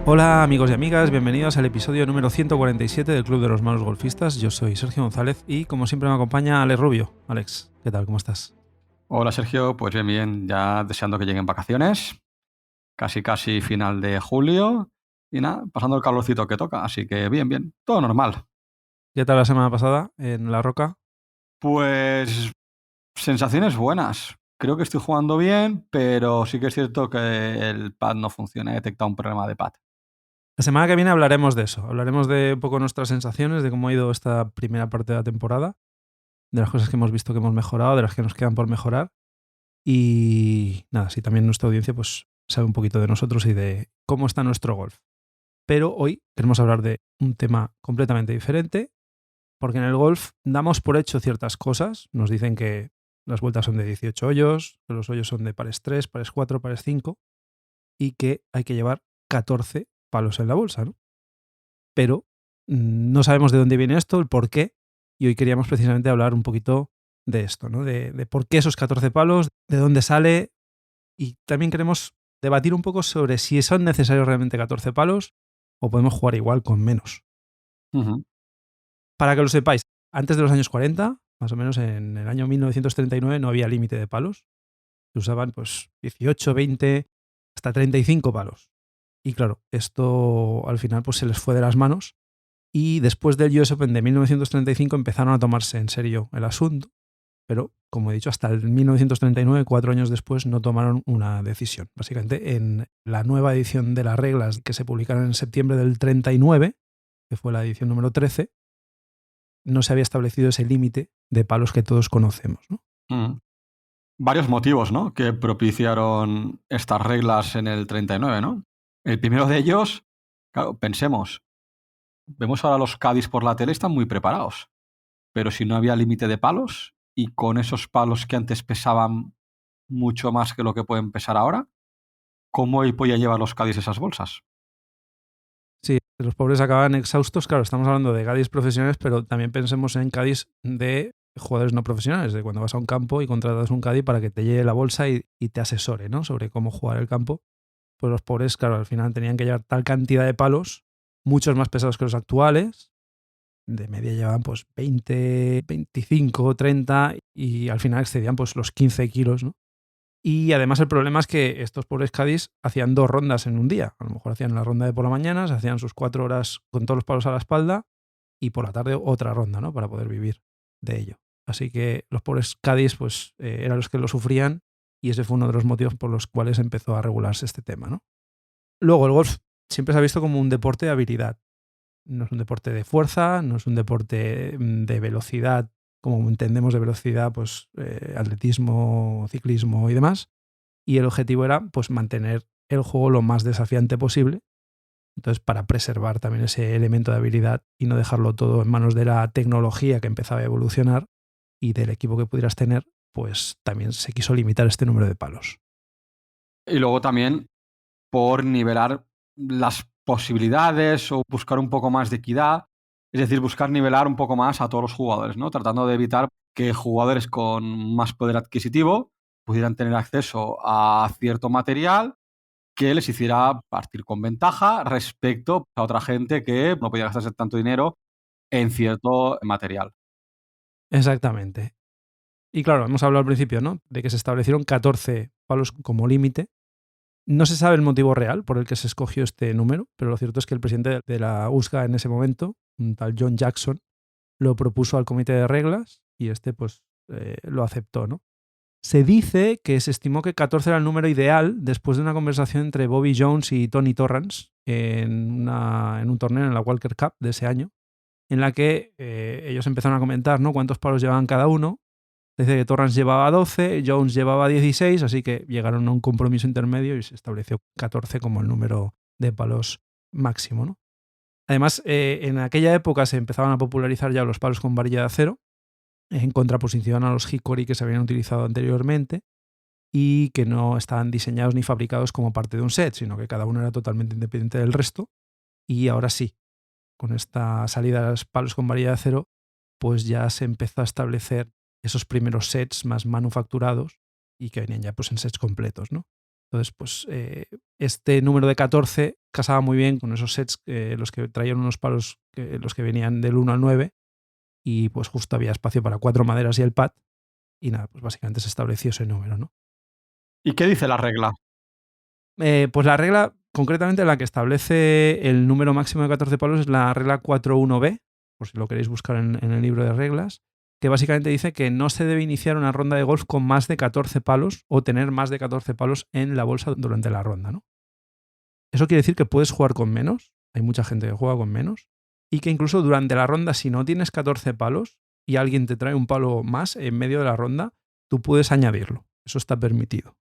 Hola amigos y amigas, bienvenidos al episodio número 147 del Club de los Malos Golfistas. Yo soy Sergio González y como siempre me acompaña Alex Rubio. Alex, ¿qué tal? ¿Cómo estás? Hola Sergio, pues bien, bien, ya deseando que lleguen vacaciones, casi final de julio y nada, pasando el calorcito que toca, así que bien, bien, todo normal. ¿Qué tal la semana pasada en La Roca? Pues sensaciones buenas, creo que estoy jugando bien, pero sí que es cierto que el pad no funciona, he detectado un problema de pad. La semana que viene hablaremos de eso, hablaremos de un poco nuestras sensaciones, de cómo ha ido esta primera parte de la temporada, de las cosas que hemos visto que hemos mejorado, de las que nos quedan por mejorar y nada, si también nuestra audiencia pues sabe un poquito de nosotros y de cómo está nuestro golf. Pero hoy queremos hablar de un tema completamente diferente. Porque en el golf damos por hecho ciertas cosas. Nos dicen que las vueltas son de 18 hoyos, que los hoyos son de pares 3, pares 4, pares 5 y que hay que llevar 14 palos en la bolsa, ¿no? Pero no sabemos de dónde viene esto, el por qué, y hoy queríamos precisamente hablar un poquito de esto, ¿no? De por qué esos 14 palos, de dónde sale, y también queremos debatir un poco sobre si son necesarios realmente 14 palos o podemos jugar igual con menos. Ujú. Para que lo sepáis, antes de los años 40, más o menos en el año 1939, no había límite de palos. Se usaban pues 18, 20, hasta 35 palos. Y claro, esto al final pues se les fue de las manos y después del US Open de 1935 empezaron a tomarse en serio el asunto, pero como he dicho, hasta el 1939, 4 años después, no tomaron una decisión. Básicamente en la nueva edición de las reglas que se publicaron en septiembre del 39, que fue la edición número 13, no se había establecido ese límite de palos que todos conocemos, ¿no? Mm. Varios motivos, ¿no?, que propiciaron estas reglas en el 39, ¿no? El primero de ellos, claro, pensemos, vemos ahora los caddies por la tele, están muy preparados. Pero si no había límite de palos y con esos palos que antes pesaban mucho más que lo que pueden pesar ahora, ¿cómo podía llevar los caddies esas bolsas? Sí, los pobres acaban exhaustos. Claro, estamos hablando de caddies profesionales, pero también pensemos en caddies de jugadores no profesionales, de cuando vas a un campo y contratas un caddy para que te lleve la bolsa y te asesore, ¿no?, sobre cómo jugar el campo. Pues los pobres, claro, al final tenían que llevar tal cantidad de palos, muchos más pesados que los actuales. De media llevaban pues 20, 25, 30 y al final excedían pues los 15 kilos, ¿no? Y además el problema es que estos pobres caddies hacían 2 rondas en un día. A lo mejor hacían la ronda de por la mañana, se hacían sus 4 horas con todos los palos a la espalda y por la tarde otra ronda, ¿no?, para poder vivir de ello. Así que los pobres caddies pues eran los que lo sufrían y ese fue uno de los motivos por los cuales empezó a regularse este tema, ¿no? Luego el golf siempre se ha visto como un deporte de habilidad. No es un deporte de fuerza, no es un deporte de velocidad, como entendemos de velocidad, pues atletismo, ciclismo y demás. Y el objetivo era pues mantener el juego lo más desafiante posible. Entonces, para preservar también ese elemento de habilidad y no dejarlo todo en manos de la tecnología que empezaba a evolucionar y del equipo que pudieras tener, pues también se quiso limitar este número de palos. Y luego también por nivelar las posibilidades o buscar un poco más de equidad, es decir, buscar nivelar un poco más a todos los jugadores, ¿no? Tratando de evitar que jugadores con más poder adquisitivo pudieran tener acceso a cierto material que les hiciera partir con ventaja respecto a otra gente que no podía gastarse tanto dinero en cierto material. Exactamente. Y claro, hemos hablado al principio, ¿no?, de que se establecieron 14 palos como límite. No se sabe el motivo real por el que se escogió este número, pero lo cierto es que el presidente de la USGA en ese momento, un tal John Jackson, lo propuso al comité de reglas y este pues lo aceptó, ¿no? Se dice que se estimó que 14 era el número ideal después de una conversación entre Bobby Jones y Tony Torrance en un torneo en la Walker Cup de ese año, en la que ellos empezaron a comentar, ¿no?, cuántos palos llevaban cada uno. Dice que Torrance llevaba 12, Jones llevaba 16, así que llegaron a un compromiso intermedio y se estableció 14 como el número de palos máximo, ¿no? Además, en aquella época se empezaban a popularizar ya los palos con varilla de acero, en contraposición a los hickory que se habían utilizado anteriormente y que no estaban diseñados ni fabricados como parte de un set, sino que cada uno era totalmente independiente del resto. Y ahora sí, con esta salida de los palos con varilla de acero, pues ya se empezó a establecer esos primeros sets más manufacturados y que venían ya pues en sets completos, ¿no? Entonces, pues este número de 14 casaba muy bien con esos sets, los que traían unos palos, los que venían del 1 al 9, y pues justo había espacio para 4 maderas y el pad, y nada, pues básicamente se estableció ese número, ¿no? ¿Y qué dice la regla? Pues la regla, concretamente la que establece el número máximo de 14 palos, es la regla 4.1b, por si lo queréis buscar en el libro de reglas, que básicamente dice que no se debe iniciar una ronda de golf con más de 14 palos o tener más de 14 palos en la bolsa durante la ronda, ¿no? Eso quiere decir que puedes jugar con menos, hay mucha gente que juega con menos, y que incluso durante la ronda, si no tienes 14 palos y alguien te trae un palo más en medio de la ronda, tú puedes añadirlo. Eso está permitido.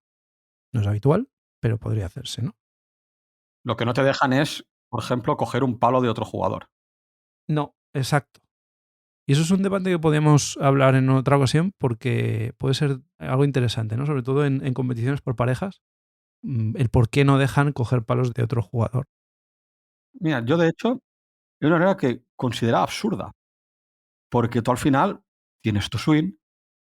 No es habitual, pero podría hacerse, ¿no? Lo que no te dejan es, por ejemplo, coger un palo de otro jugador. No, exacto. Y eso es un debate que podemos hablar en otra ocasión porque puede ser algo interesante, ¿no? Sobre todo en competiciones por parejas, el por qué no dejan coger palos de otro jugador. Mira, yo de hecho, es una regla que consideraba absurda, porque tú al final tienes tu swing,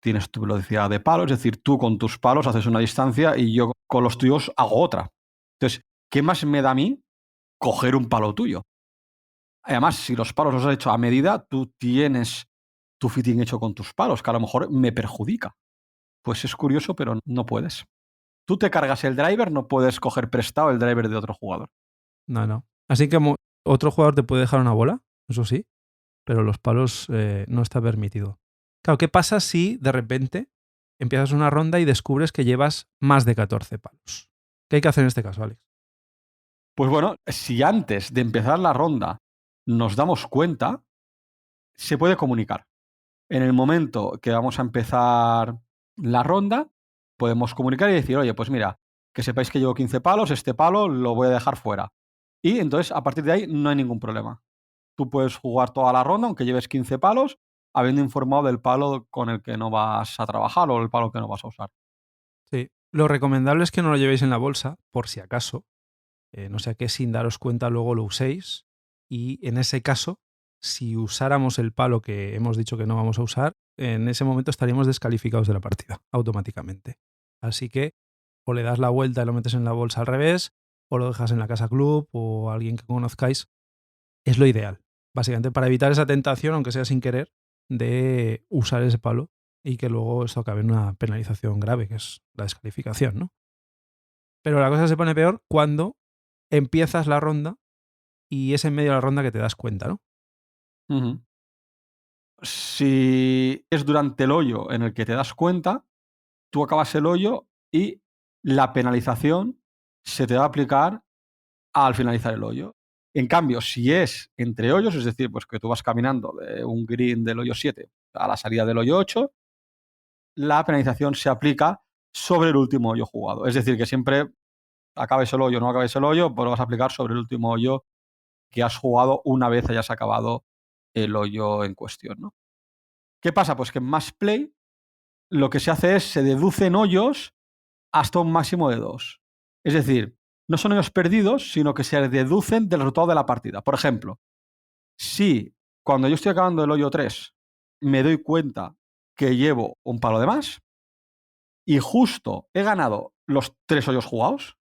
tienes tu velocidad de palo, es decir, tú con tus palos haces una distancia y yo con los tuyos hago otra. Entonces, ¿qué más me da a mí coger un palo tuyo? Además, si los palos los has hecho a medida, tú tienes tu fitting hecho con tus palos, que a lo mejor me perjudica. Pues es curioso, pero no puedes. Tú te cargas el driver, no puedes coger prestado el driver de otro jugador. No, no. Así que otro jugador te puede dejar una bola, eso sí, pero los palos no está permitido. Claro, ¿qué pasa si de repente empiezas una ronda y descubres que llevas más de 14 palos? ¿Qué hay que hacer en este caso, Alex? Pues bueno, si antes de empezar la ronda nos damos cuenta, se puede comunicar. En el momento que vamos a empezar la ronda, podemos comunicar y decir, oye, pues mira, que sepáis que llevo 15 palos, este palo lo voy a dejar fuera. Y entonces, a partir de ahí, no hay ningún problema. Tú puedes jugar toda la ronda, aunque lleves 15 palos, habiendo informado del palo con el que no vas a trabajar o el palo que no vas a usar. Sí. Lo recomendable es que no lo llevéis en la bolsa, por si acaso. No sea que sin daros cuenta luego lo uséis. Y en ese caso, si usáramos el palo que hemos dicho que no vamos a usar, en ese momento estaríamos descalificados de la partida automáticamente. Así que o le das la vuelta y lo metes en la bolsa al revés, o lo dejas en la casa club o alguien que conozcáis. Es lo ideal, básicamente para evitar esa tentación, aunque sea sin querer, de usar ese palo y que luego esto acabe en una penalización grave, que es la descalificación, ¿no? Pero la cosa se pone peor cuando empiezas la ronda y es en medio de la ronda que te das cuenta, ¿no? Ujú. Si es durante el hoyo en el que te das cuenta, tú acabas el hoyo y la penalización se te va a aplicar al finalizar el hoyo. En cambio, si es entre hoyos, es decir, pues que tú vas caminando de un green del hoyo 7 a la salida del hoyo 8, la penalización se aplica sobre el último hoyo jugado. Es decir, que siempre acabes el hoyo o no acabes el hoyo, pues lo vas a aplicar sobre el último hoyo que has jugado una vez hayas acabado el hoyo en cuestión, ¿no? ¿Qué pasa? Pues que en Match Play lo que se hace es se deducen hoyos hasta un máximo de 2. Es decir, no son hoyos perdidos, sino que se deducen del resultado de la partida. Por ejemplo, si cuando yo estoy acabando el hoyo 3 me doy cuenta que llevo un palo de más y justo he ganado los 3 hoyos jugados,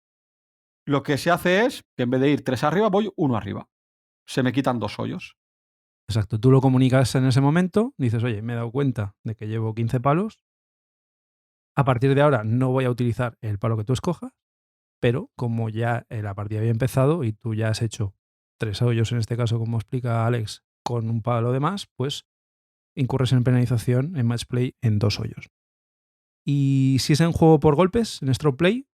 lo que se hace es que en vez de ir 3 arriba, voy 1 arriba. Se me quitan 2 hoyos. Exacto, tú lo comunicas en ese momento, dices, oye, me he dado cuenta de que llevo 15 palos, a partir de ahora no voy a utilizar el palo que tú escojas, pero como ya la partida había empezado y tú ya has hecho 3 hoyos, en este caso, como explica Alex, con un palo de más, pues incurres en penalización en match play en 2 hoyos. Y si es en juego por golpes, en stroke play,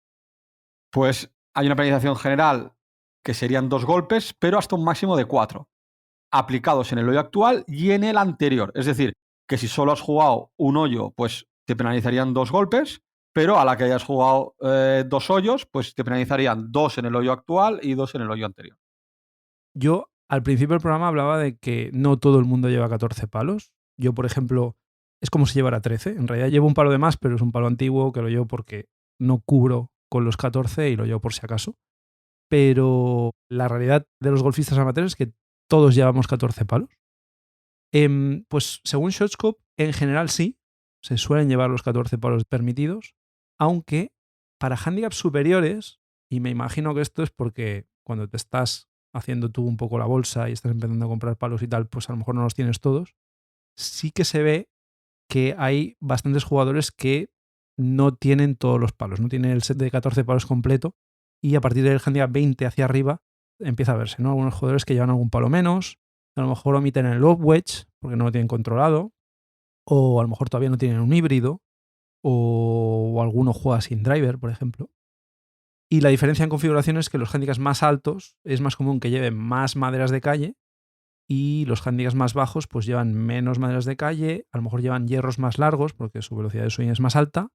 Pues hay una penalización general que serían 2 golpes, pero hasta un máximo de 4, aplicados en el hoyo actual y en el anterior. Es decir, que si solo has jugado un hoyo, pues te penalizarían 2 golpes, pero a la que hayas jugado 2 hoyos, pues te penalizarían 2 en el hoyo actual y 2 en el hoyo anterior. yo al principio del programa hablaba de que no todo el mundo lleva 14 palos. Yo, por ejemplo, es como si llevara 13. En realidad llevo un palo de más, pero es un palo antiguo que lo llevo porque no cubro con los 14 y lo llevo por si acaso. Pero la realidad de los golfistas amateurs es que todos llevamos 14 palos. Pues según ShotScope, en general sí, se suelen llevar los 14 palos permitidos, aunque Para handicaps superiores, y me imagino que esto es porque cuando te estás haciendo tú un poco la bolsa y estás empezando a comprar palos y tal, pues a lo mejor no los tienes todos, sí que se ve que hay bastantes jugadores que no tienen todos los palos, no tienen el set de 14 palos completo, y a partir del handicap 20 hacia arriba empieza a verse, ¿no? Algunos jugadores que llevan algún palo menos, a lo mejor omiten el lob wedge porque no lo tienen controlado, o a lo mejor todavía no tienen un híbrido, o alguno juega sin driver, por ejemplo. Y la diferencia en configuración es que los handicaps más altos es más común que lleven más maderas de calle, y los handicaps más bajos pues llevan menos maderas de calle, a lo mejor llevan hierros más largos porque su velocidad de swing es más alta,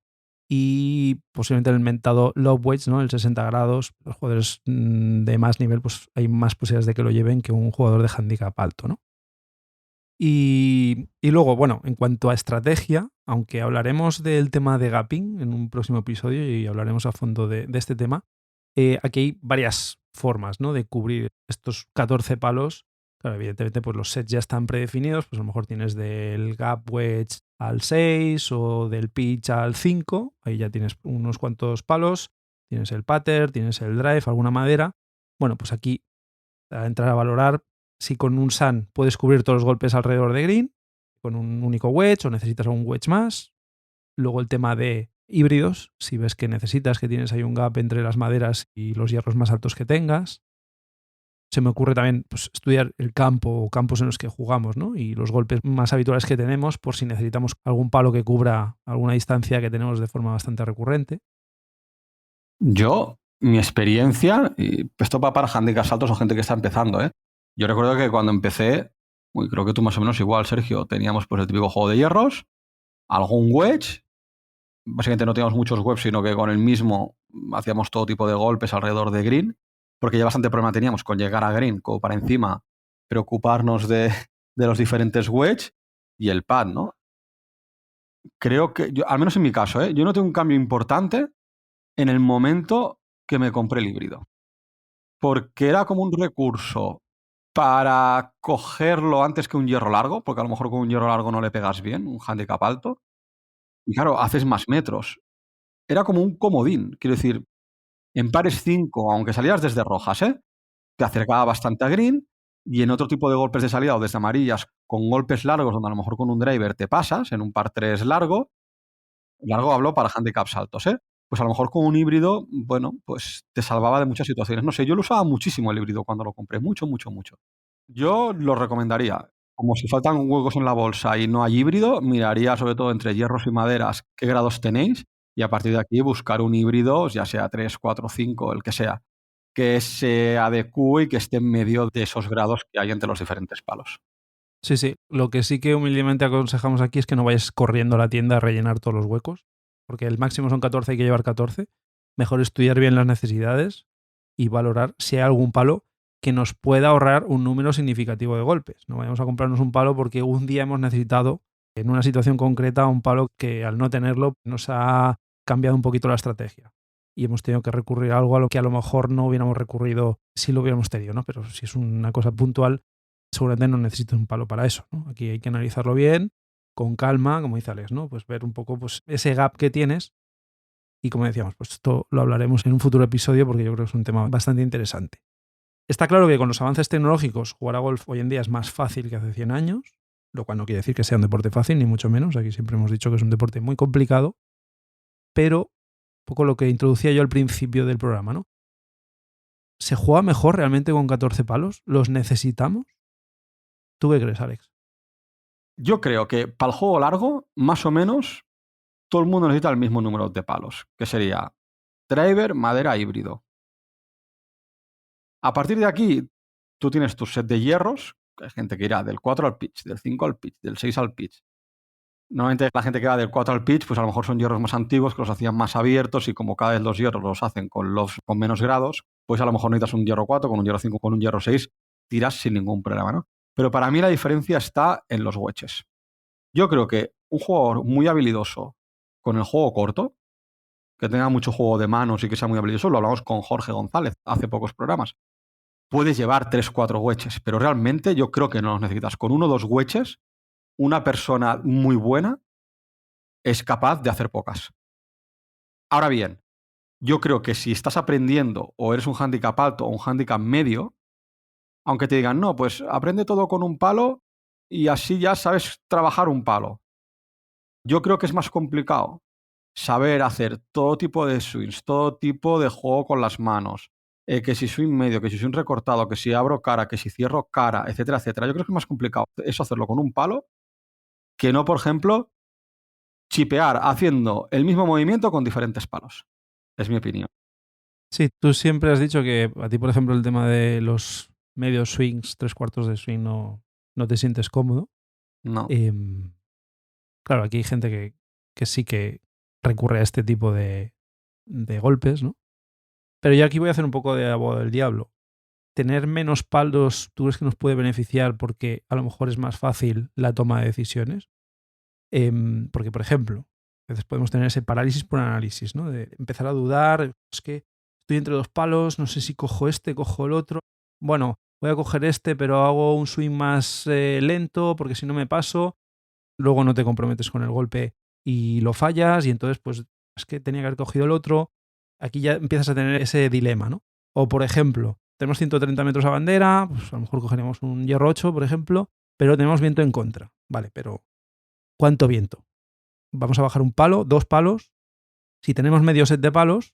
y posiblemente el mentado lob wedge, ¿no? El 60 grados, los jugadores de más nivel pues hay más posibilidades de que lo lleven que un jugador de handicap alto, ¿no? Y luego, bueno, en cuanto a estrategia, aunque hablaremos del tema de gapping en un próximo episodio y hablaremos a fondo de este tema, aquí hay varias formas, ¿no? De cubrir estos 14 palos. Claro, evidentemente, pues los sets ya están predefinidos, pues a lo mejor tienes del gap wedge al 6 o del pitch al 5, ahí ya tienes unos cuantos palos, tienes el putter, tienes el drive, alguna madera. Bueno, pues aquí a entrar a valorar si con un SAN puedes cubrir todos los golpes alrededor de green, con un único wedge o necesitas un wedge más. Luego el tema de híbridos, si ves que necesitas, que tienes ahí un gap entre las maderas y los hierros más altos que tengas. Se me ocurre también pues, estudiar el campo o campos en los que jugamos, ¿no? Y los golpes más habituales que tenemos por si necesitamos algún palo que cubra alguna distancia que tenemos de forma bastante recurrente. Yo, mi experiencia, y esto va para handicaps altos o gente que está empezando, ¿eh? Yo recuerdo que cuando empecé, creo que tú más o menos igual, Sergio, teníamos pues el típico juego de hierros, algún wedge, básicamente no teníamos muchos wedges, sino que con el mismo hacíamos todo tipo de golpes alrededor de green, porque ya bastante problema teníamos con llegar a green, como para encima preocuparnos de los diferentes wedges y el pad, ¿no? Creo que, yo, al menos en mi caso, yo noté un cambio importante en el momento que me compré el híbrido. Porque era como un recurso para cogerlo antes que un hierro largo, porque a lo mejor con un hierro largo no le pegas bien, un handicap alto. Y claro, haces más metros. Era como un comodín. Quiero decir, en pares 5, aunque salieras desde rojas, te acercaba bastante a green, y en otro tipo de golpes de salida o desde amarillas, con golpes largos, donde a lo mejor con un driver te pasas, en un par 3 largo hablo para handicaps altos, pues a lo mejor con un híbrido, bueno, pues te salvaba de muchas situaciones. No sé, yo lo usaba muchísimo el híbrido cuando lo compré, mucho, mucho, mucho. Yo lo recomendaría. Como si faltan huecos en la bolsa y no hay híbrido, miraría sobre todo entre hierros y maderas qué grados tenéis, y a partir de aquí buscar un híbrido, ya sea 3, 4, 5, el que sea, que se adecue y que esté en medio de esos grados que hay entre los diferentes palos. Sí, sí. Lo que sí que humildemente aconsejamos aquí es que no vayas corriendo a la tienda a rellenar todos los huecos, porque el máximo son 14, hay que llevar 14. Mejor estudiar bien las necesidades y valorar si hay algún palo que nos pueda ahorrar un número significativo de golpes. No vayamos a comprarnos un palo porque un día hemos necesitado, en una situación concreta, un palo que al no tenerlo nos ha cambiado un poquito la estrategia. Y hemos tenido que recurrir a algo a lo que a lo mejor no hubiéramos recurrido si lo hubiéramos tenido, ¿no? Pero si es una cosa puntual, seguramente no necesitas un palo para eso, ¿no? Aquí hay que analizarlo bien, con calma, como dice Alex, ¿no? Pues ver un poco pues, ese gap que tienes. Y como decíamos, pues esto lo hablaremos en un futuro episodio porque yo creo que es un tema bastante interesante. Está claro que con los avances tecnológicos jugar a golf hoy en día es más fácil que hace 100 años, lo cual no quiere decir que sea un deporte fácil, ni mucho menos. Aquí siempre hemos dicho que es un deporte muy complicado, pero un poco lo que introducía yo al principio del programa, ¿no? ¿Se juega mejor realmente con 14 palos? ¿Los necesitamos? ¿Tú qué crees, Alex? Yo creo que para el juego largo, más o menos, todo el mundo necesita el mismo número de palos, que sería driver, madera, híbrido. A partir de aquí, tú tienes tu set de hierros, que hay gente que irá del 4 al pitch, del 5 al pitch, del 6 al pitch. Normalmente la gente que va del 4 al pitch, pues a lo mejor son hierros más antiguos que los hacían más abiertos, y como cada vez los hierros los hacen con menos grados, pues a lo mejor necesitas un hierro 4, con un hierro 5, con un hierro 6, tiras sin ningún problema, ¿no? Pero para mí la diferencia está en los wedges. Yo creo que un jugador muy habilidoso con el juego corto, que tenga mucho juego de manos y que sea muy habilidoso, lo hablamos con Jorge González hace pocos programas, puedes llevar 3, 4 wedges, pero realmente yo creo que no los necesitas. Con 1 o 2 wedges, una persona muy buena es capaz de hacer pocas. Ahora bien, Yo creo que si estás aprendiendo o eres un handicap alto o un handicap medio, aunque te digan, no, pues aprende todo con un palo y así ya sabes trabajar un palo. Yo creo que es más complicado saber hacer todo tipo de swings, todo tipo de juego con las manos, que si swing medio, que si swing recortado, que si abro cara, que si cierro cara, etcétera, etcétera. Yo creo que es más complicado eso hacerlo con un palo que no, por ejemplo, chipear haciendo el mismo movimiento con diferentes palos. Es mi opinión. Sí, tú siempre has dicho que a ti, por ejemplo, el tema de los medios swings, tres cuartos de swing, no te sientes cómodo. No. Em, claro, aquí hay gente que sí que recurre a este tipo de golpes, ¿no? Pero yo aquí voy a hacer un poco de abogado del diablo. ¿Tener menos palos, tú crees que nos puede beneficiar porque a lo mejor es más fácil la toma de decisiones? Porque, por ejemplo, a veces podemos tener ese parálisis por análisis, ¿no? De empezar a dudar, es que estoy entre dos palos, no sé si cojo este, cojo el otro. Bueno, voy a coger este, pero hago un swing más lento porque si no me paso, luego no te comprometes con el golpe y lo fallas y entonces pues es que tenía que haber cogido el otro. Aquí ya empiezas a tener ese dilema, ¿no? O por ejemplo, tenemos 130 metros a bandera, pues a lo mejor cogeremos un hierro 8, por ejemplo, pero tenemos viento en contra. Vale, pero ¿cuánto viento? Vamos a bajar un palo, dos palos. Si tenemos medio set de palos,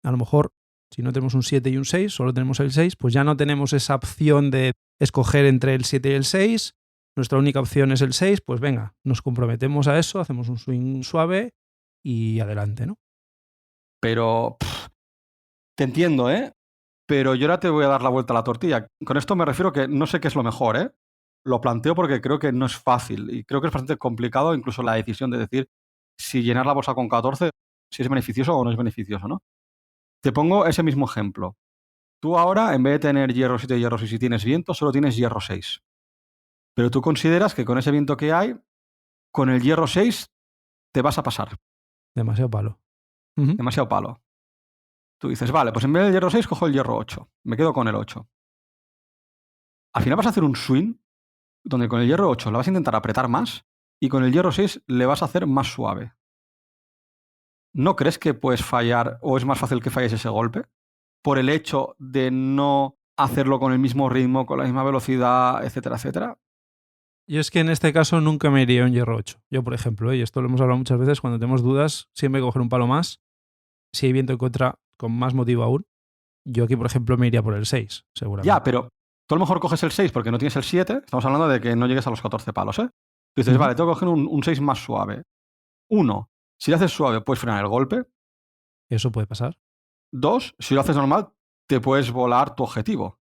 a lo mejor si no tenemos un 7 y un 6, solo tenemos el 6, pues ya no tenemos esa opción de escoger entre el 7 y el 6. Nuestra única opción es el 6, pues venga, nos comprometemos a eso, hacemos un swing suave y adelante, ¿no? Pero te entiendo, ¿eh? Pero yo ahora te voy a dar la vuelta a la tortilla. Con esto me refiero que no sé qué es lo mejor, ¿eh? Lo planteo porque creo que no es fácil y creo que es bastante complicado incluso la decisión de decir si llenar la bolsa con 14, si es beneficioso o no es beneficioso, ¿no? Te pongo ese mismo ejemplo. Tú ahora, en vez de tener hierro 7 y hierro 6 y tienes viento, solo tienes hierro 6. Pero tú consideras que con ese viento que hay, con el hierro 6 te vas a pasar. Demasiado palo. Ujú. Demasiado palo. Tú dices, vale, pues en vez del hierro 6 cojo el hierro 8. Me quedo con el 8. Al final vas a hacer un swing donde con el hierro 8 la vas a intentar apretar más y con el hierro 6 le vas a hacer más suave. ¿No crees que puedes fallar o es más fácil que falles ese golpe? Por el hecho de no hacerlo con el mismo ritmo, con la misma velocidad, etcétera, etcétera. Yo es que en este caso nunca me iría a un hierro 8. Yo, por ejemplo, y esto lo hemos hablado muchas veces, cuando tenemos dudas, siempre coger un palo más. Si hay viento en contra, con más motivo aún. Yo aquí, por ejemplo, me iría por el 6, Ya, seguramente. pero tú a lo mejor coges el 6 porque no tienes el 7. Estamos hablando de que no llegues a los 14 palos, ¿eh? Tú dices, Ujú. vale, tengo que coger un 6 más suave. Uno, si lo haces suave puedes frenar el golpe. Eso puede pasar. Dos, si lo haces normal, te puedes volar tu objetivo.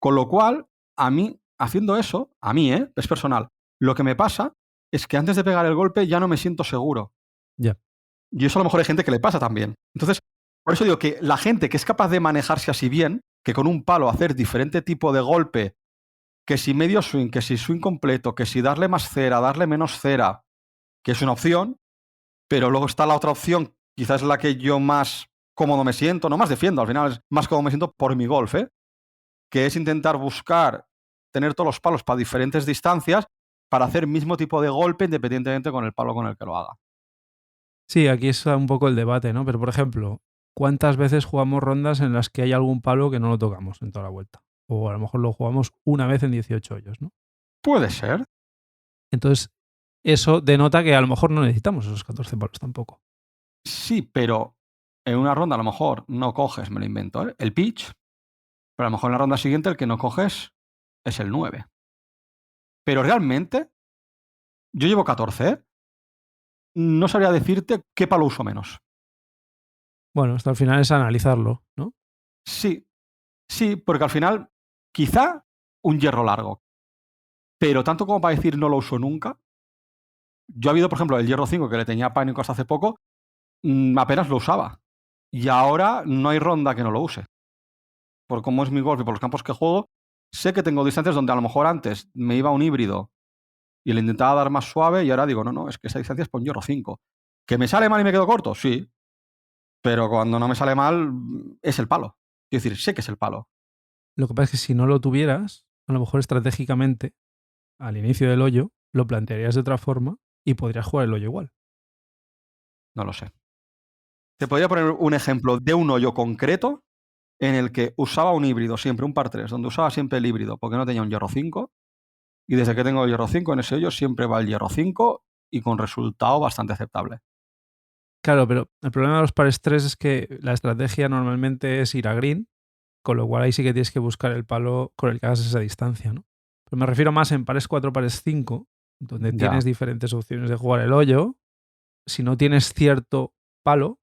Con lo cual, a mí, haciendo eso, a mí, es personal, lo que me pasa es que antes de pegar el golpe ya no me siento seguro. Ya. Y eso a lo mejor hay gente que le pasa también. Entonces, por eso digo que la gente que es capaz de manejarse así bien, que con un palo hacer diferente tipo de golpe, que si medio swing, que si swing completo, que si darle más cera, darle menos cera, que es una opción, pero luego está la otra opción, quizás la que yo más cómodo me siento, no más defiendo, al final es más cómodo me siento por mi golf, que es intentar buscar tener todos los palos para diferentes distancias para hacer el mismo tipo de golpe independientemente con el palo con el que lo haga. Sí, aquí está un poco el debate, ¿no? Pero, por ejemplo, ¿cuántas veces jugamos rondas en las que hay algún palo que no lo tocamos en toda la vuelta? O a lo mejor lo jugamos una vez en 18 hoyos, ¿no? Puede ser. Entonces, eso denota que a lo mejor no necesitamos esos 14 palos tampoco. Sí, pero en una ronda a lo mejor no coges, me lo invento, el pitch, pero a lo mejor en la ronda siguiente el que no coges es el 9. Pero realmente, yo llevo 14, no sabría decirte qué palo uso menos. Bueno, hasta el final es analizarlo, ¿no? Sí, sí, porque al final, quizá un hierro largo, pero tanto como para decir no lo uso nunca. Yo ha habido, por ejemplo, el hierro 5 que le tenía pánico hasta hace poco, apenas lo usaba. Y ahora no hay ronda que no lo use. Por cómo es mi golf y por los campos que juego, sé que tengo distancias donde a lo mejor antes me iba a un híbrido y le intentaba dar más suave y ahora digo, no, no, es que esa distancia es por un hierro 5. ¿Que me sale mal y me quedo corto? Sí, pero cuando no me sale mal es el palo. Quiero decir, sé que es el palo. Lo que pasa es que si no lo tuvieras, a lo mejor estratégicamente, al inicio del hoyo, lo plantearías de otra forma y podrías jugar el hoyo igual. No lo sé. Te podría poner un ejemplo de un hoyo concreto en el que usaba un híbrido siempre, un par 3, donde usaba siempre el híbrido porque no tenía un hierro 5. Y desde que tengo el hierro 5 en ese hoyo siempre va el hierro 5 y con resultado bastante aceptable. Claro, pero el problema de los pares 3 es que la estrategia normalmente es ir a green, con lo cual ahí sí que tienes que buscar el palo con el que hagas esa distancia, ¿no? Pero me refiero más en pares 4, pares 5, donde Ya. tienes diferentes opciones de jugar el hoyo. Si no tienes cierto palo,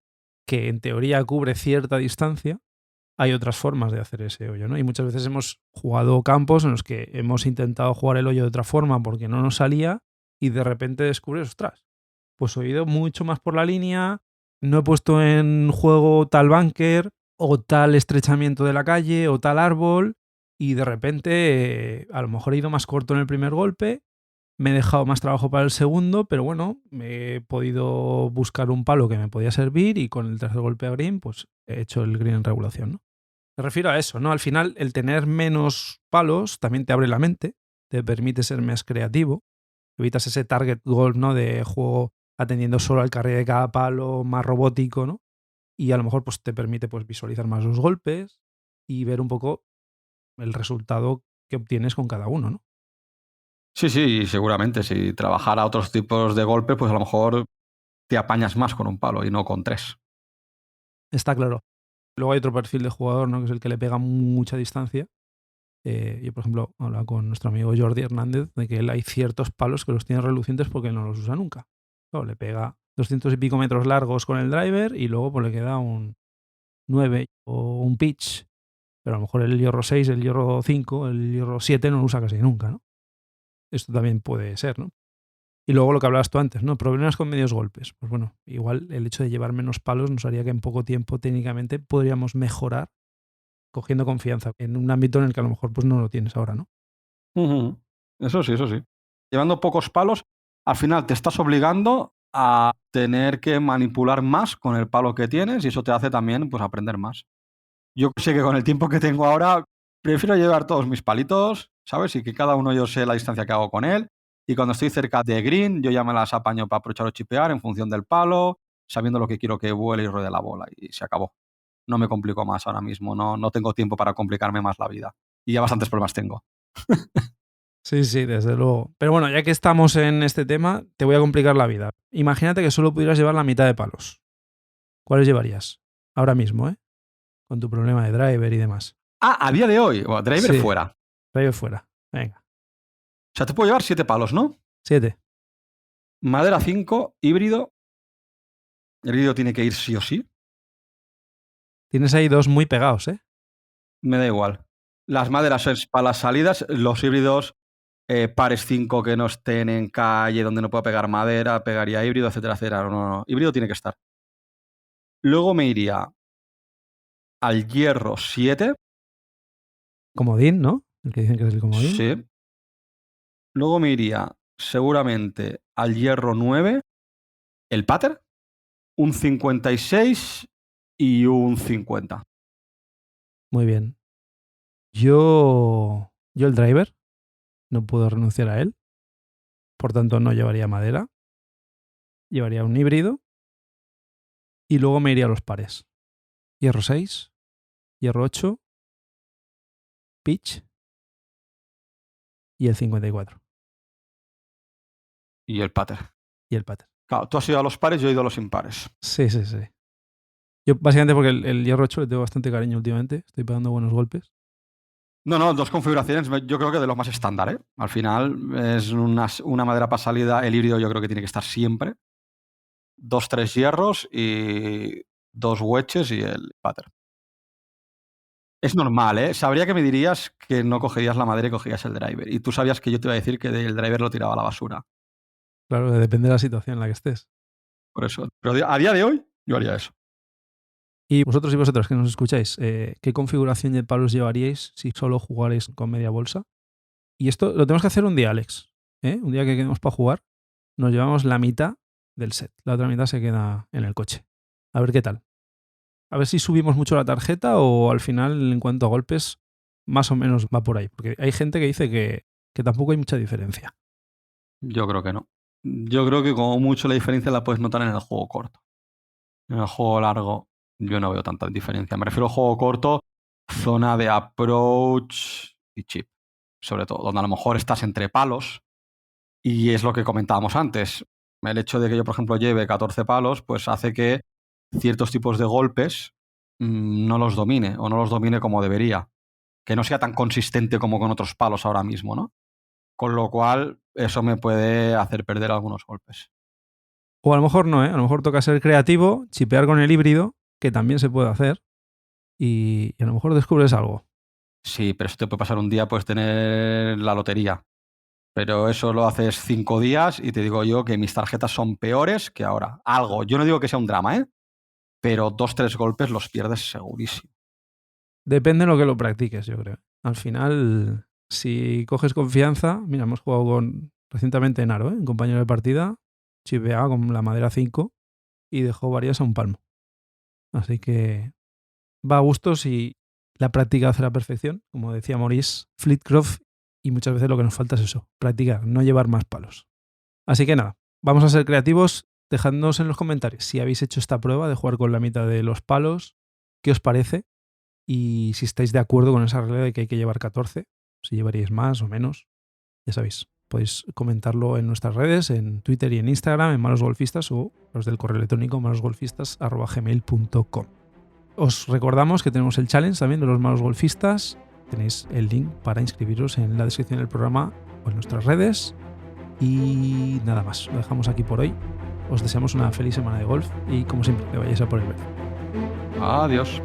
que en teoría cubre cierta distancia, hay otras formas de hacer ese hoyo, ¿no? Y muchas veces hemos jugado campos en los que hemos intentado jugar el hoyo de otra forma porque no nos salía y de repente descubres, ostras, pues he ido mucho más por la línea, no he puesto en juego tal búnker o tal estrechamiento de la calle o tal árbol y de repente a lo mejor he ido más corto en el primer golpe, me he dejado más trabajo para el segundo, pero bueno, me he podido buscar un palo que me podía servir y con el tercer golpe a green, pues he hecho el green en regulación, ¿no? Me refiero a eso, ¿no? Al final, el tener menos palos también te abre la mente, te permite ser más creativo, evitas ese target golf, ¿no? De juego atendiendo solo al carril de cada palo, más robótico, ¿no? Y a lo mejor pues, te permite pues, visualizar más los golpes y ver un poco el resultado que obtienes con cada uno, ¿no? Sí, seguramente. Si trabajara otros tipos de golpe, pues a lo mejor te apañas más con un palo y no con 3. Está claro. Luego hay otro perfil de jugador, ¿no? Que es el que le pega mucha distancia. Yo, por ejemplo, hablaba con nuestro amigo Jordi Hernández de que él hay ciertos palos que los tiene relucientes porque no los usa nunca. Claro, le pega 200 y pico metros largos con el driver y luego pues, le queda un 9 o un pitch. Pero a lo mejor el hierro 6, el hierro 5, el hierro 7 no lo usa casi nunca, ¿no? Esto también puede ser, ¿no? Y luego lo que hablabas tú antes, ¿no? Problemas con medios golpes. Pues bueno, igual el hecho de llevar menos palos nos haría que en poco tiempo técnicamente podríamos mejorar cogiendo confianza en un ámbito en el que a lo mejor pues no lo tienes ahora, ¿no? Ujú. Eso sí, eso sí. Llevando pocos palos, al final te estás obligando a tener que manipular más con el palo que tienes y eso te hace también pues, aprender más. Yo sé que con el tiempo que tengo ahora, prefiero llevar todos mis palitos, ¿sabes? Y que cada uno yo sé la distancia que hago con él. Y cuando estoy cerca de green, yo ya me las apaño para aprovechar o chipear en función del palo, sabiendo lo que quiero que vuele y ruede la bola. Y se acabó. No me complico más ahora mismo. No tengo tiempo para complicarme más la vida. Y ya bastantes problemas tengo. Sí, sí, desde luego. Pero bueno, ya que estamos en este tema, te voy a complicar la vida. Imagínate que solo pudieras llevar la mitad de palos. ¿Cuáles llevarías? Ahora mismo, ¿eh? Con tu problema de driver y demás. Ah, a día de hoy, bueno, driver Sí, fuera. driver fuera. Venga. O sea, te puedo llevar 7 palos, ¿no? 7. Madera 5, híbrido. El híbrido tiene que ir sí o sí. Tienes ahí dos muy pegados, ¿eh? Me da igual. Las maderas es para las salidas, los híbridos, pares 5 que no estén en calle donde no pueda pegar madera, pegaría híbrido, etcétera, etcétera. No. Híbrido tiene que estar. Luego me iría al hierro 7. Comodín, ¿no? El que dicen que es el comodín. Sí. Luego me iría seguramente al hierro 9, el pater, un 56 y un 50. Muy bien. Yo el driver, no puedo renunciar a él. Por tanto, no llevaría madera. Llevaría un híbrido. Y luego me iría a los pares. Hierro 6, hierro 8, pitch y el 54. Y el pater. Y el pater. Claro, tú has ido a los pares, yo he ido a los impares. Sí, sí, sí. Yo básicamente porque el hierro 8 le tengo bastante cariño últimamente. Estoy pegando buenos golpes. No, dos configuraciones, yo creo que de lo más estándar, ¿eh? Al final es una madera para salida, el híbrido yo creo que tiene que estar siempre. 2, 3 hierros y 2 wedges y el pater. Es normal, ¿eh? Sabría que me dirías que no cogerías la madera y cogerías el driver. Y tú sabías que yo te iba a decir que el driver lo tiraba a la basura. Claro, depende de la situación en la que estés. Por eso. Pero a día de hoy, yo haría eso. Y vosotros y vosotras que nos escucháis, ¿qué configuración de palos llevaríais si solo jugarais con media bolsa? Y esto lo tenemos que hacer un día, Alex. ¿Eh? Un día que quedemos para jugar, nos llevamos la mitad del set. La otra mitad se queda en el coche. A ver qué tal. A ver si subimos mucho la tarjeta o al final, en cuanto a golpes, más o menos va por ahí. Porque hay gente que dice que tampoco hay mucha diferencia. Yo creo que no. Yo creo que como mucho la diferencia la puedes notar en el juego corto. En el juego largo yo no veo tanta diferencia. Me refiero al juego corto, zona de approach y chip, sobre todo, donde a lo mejor estás entre palos y es lo que comentábamos antes. El hecho de que yo, por ejemplo, lleve 14 palos, pues hace que ciertos tipos de golpes no los domine o no los domine como debería. Que no sea tan consistente como con otros palos ahora mismo, ¿no? Con lo cual, eso me puede hacer perder algunos golpes. O a lo mejor no, ¿eh? A lo mejor toca ser creativo, chipear con el híbrido, que también se puede hacer, y a lo mejor descubres algo. Sí, pero eso te puede pasar un día, puedes tener la lotería. Pero eso lo haces 5 días y te digo yo que mis tarjetas son peores que ahora. Algo, yo no digo que sea un drama, ¿eh? Pero 2-3 golpes los pierdes segurísimo. Depende de lo que lo practiques, yo creo. Al final, si coges confianza, mira, hemos jugado recientemente en Aro, ¿eh? En compañero de partida, chipeaba con la madera 5 y dejó varias a un palmo. Así que va a gusto si la práctica hace la perfección, como decía Maurice Flitcroft, y muchas veces lo que nos falta es eso, practicar, no llevar más palos. Así que nada, vamos a ser creativos, dejadnos en los comentarios si habéis hecho esta prueba de jugar con la mitad de los palos, qué os parece, y si estáis de acuerdo con esa regla de que hay que llevar 14, si llevaríais más o menos, ya sabéis, podéis comentarlo en nuestras redes, en Twitter y en Instagram, en Malos Golfistas, o los del correo electrónico malosgolfistas@gmail.com. Os recordamos que tenemos el challenge también de los malos golfistas. Tenéis el link para inscribiros en la descripción del programa o en nuestras redes. Y nada más, lo dejamos aquí por hoy. Os deseamos una feliz semana de golf y como siempre, que vayáis a por el verde. Adiós.